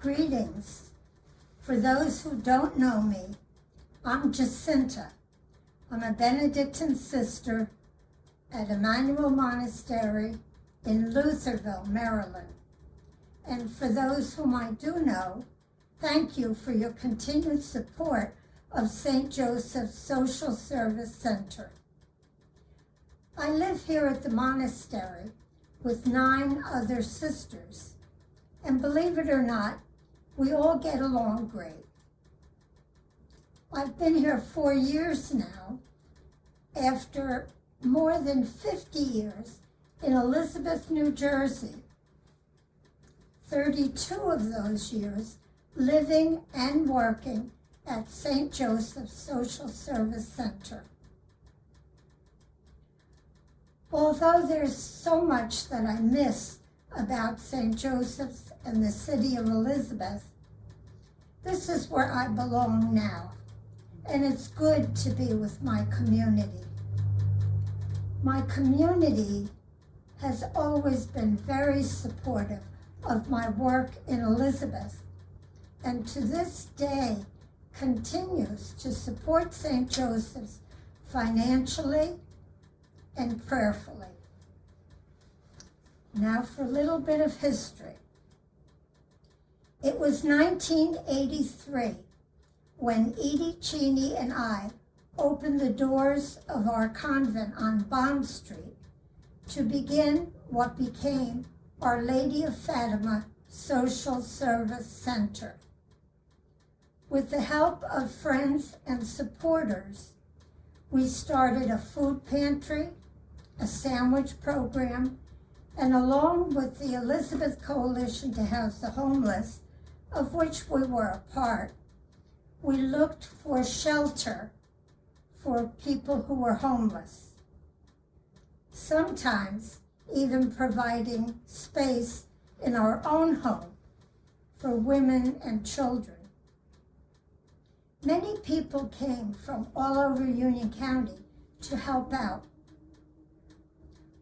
Greetings. For those who don't know me, I'm Jacinta. I'm a Benedictine sister at Emmanuel Monastery in Lutherville, Maryland. And for those whom I do know, thank you for your continued support of St. Joseph's Social Service Center. I live here at the monastery with 9 other sisters, and believe it or not, we all get along great. I've been here 4 years now, after more than 50 years in Elizabeth, New Jersey. 32 of those years living and working at St. Joseph's Social Service Center. Although there's so much that I miss about St. Joseph's and the city of Elizabeth, this is where I belong now, and it's good to be with my community. My community has always been very supportive of my work in Elizabeth, and to this day continues to support St. Joseph's financially and prayerfully. Now for a little bit of history. It was 1983 when Edie Cheney and I opened the doors of our convent on Bond Street to begin what became Our Lady of Fatima Social Service Center. With the help of friends and supporters, we started a food pantry, a sandwich program, and along with the Elizabeth Coalition to House the Homeless, of which we were a part, we looked for shelter for people who were homeless, sometimes even providing space in our own home for women and children. Many people came from all over Union County to help out.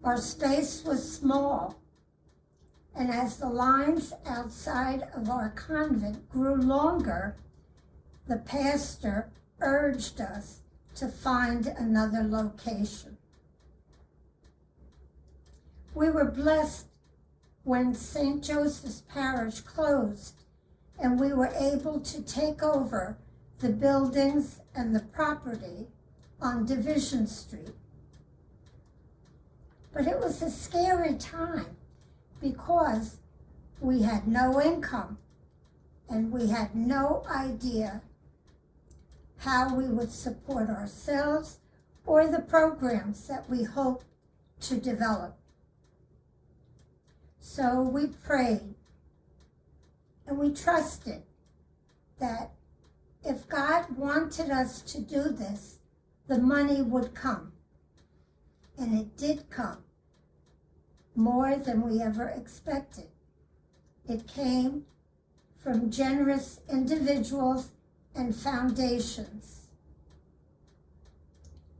Our space was small, and as the lines outside of our convent grew longer, the pastor urged us to find another location. We were blessed when St. Joseph's Parish closed, and we were able to take over the buildings and the property on Division Street. But it was a scary time because we had no income and we had no idea how we would support ourselves or the programs that we hoped to develop. So we prayed and we trusted that if God wanted us to do this, the money would come. And it did come, more than we ever expected. It came from generous individuals and foundations.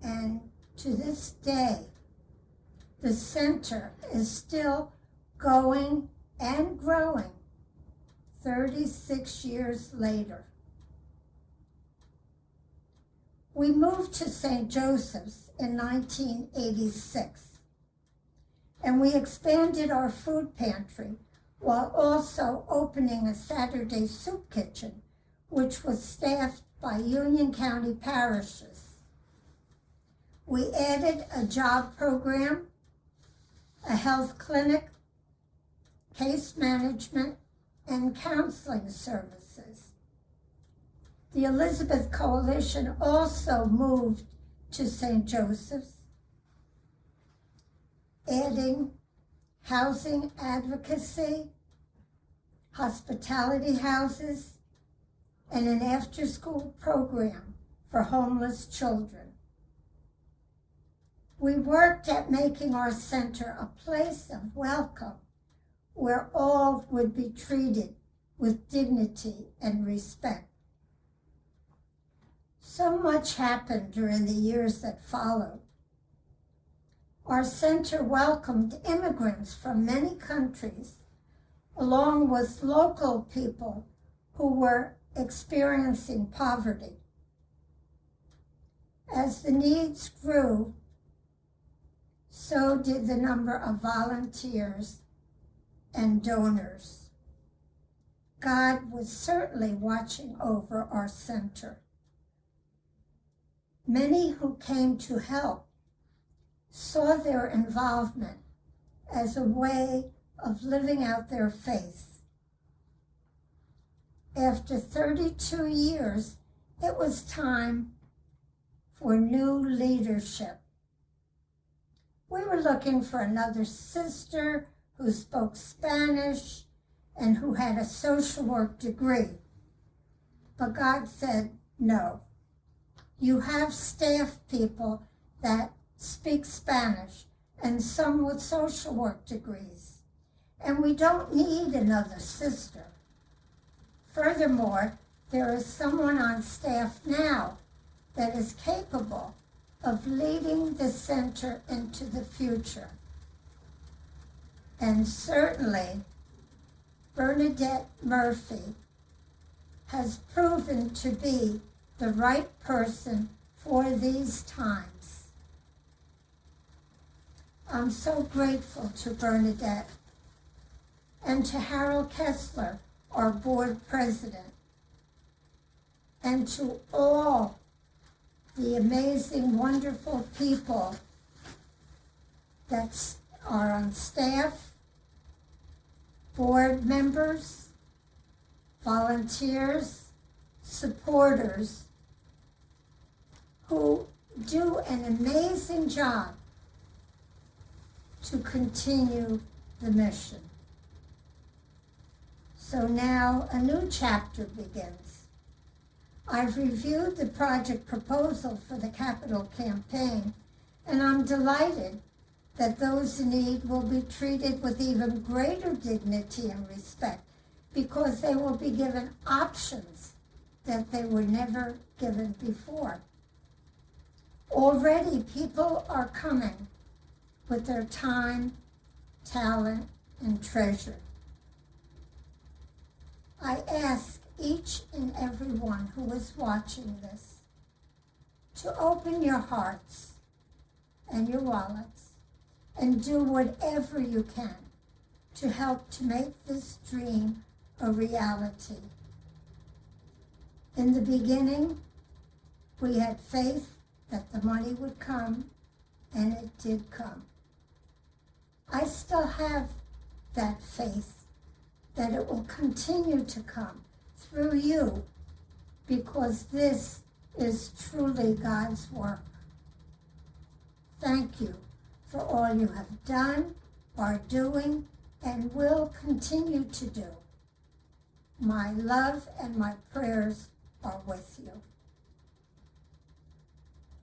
And to this day, the center is still going and growing 36 years later. We moved to St. Joseph's in 1986, and we expanded our food pantry while also opening a Saturday soup kitchen, which was staffed by Union County parishes. We added a job program, a health clinic, case management, and counseling services. The Elizabeth Coalition also moved to St. Joseph's, adding housing advocacy, hospitality houses, and an after-school program for homeless children. We worked at making our center a place of welcome where all would be treated with dignity and respect. So much happened during the years that followed. Our center welcomed immigrants from many countries, along with local people who were experiencing poverty. As the needs grew, so did the number of volunteers and donors. God was certainly watching over our center. Many who came to help saw their involvement as a way of living out their faith. After 32 years, it was time for new leadership. We were looking for another sister who spoke Spanish and who had a social work degree. But God said, no. You have staff people that speak Spanish and some with social work degrees. And we don't need another sister. Furthermore, there is someone on staff now that is capable of leading the center into the future. And certainly, Bernadette Murphy has proven to be the right person for these times. I'm so grateful to Bernadette and to Harold Kessler, our board president, and to all the amazing, wonderful people that are on staff, board members, volunteers, supporters, who do an amazing job to continue the mission. So now a new chapter begins. I've reviewed the project proposal for the capital campaign, and I'm delighted that those in need will be treated with even greater dignity and respect because they will be given options that they were never given before. Already people are coming with their time, talent, and treasure. I ask each and every one who is watching this to open your hearts and your wallets and do whatever you can to help to make this dream a reality. In the beginning, we had faith that the money would come, and it did come. I still have that faith that it will continue to come through you because this is truly God's work. Thank you for all you have done, are doing, and will continue to do. My love and my prayers are with you.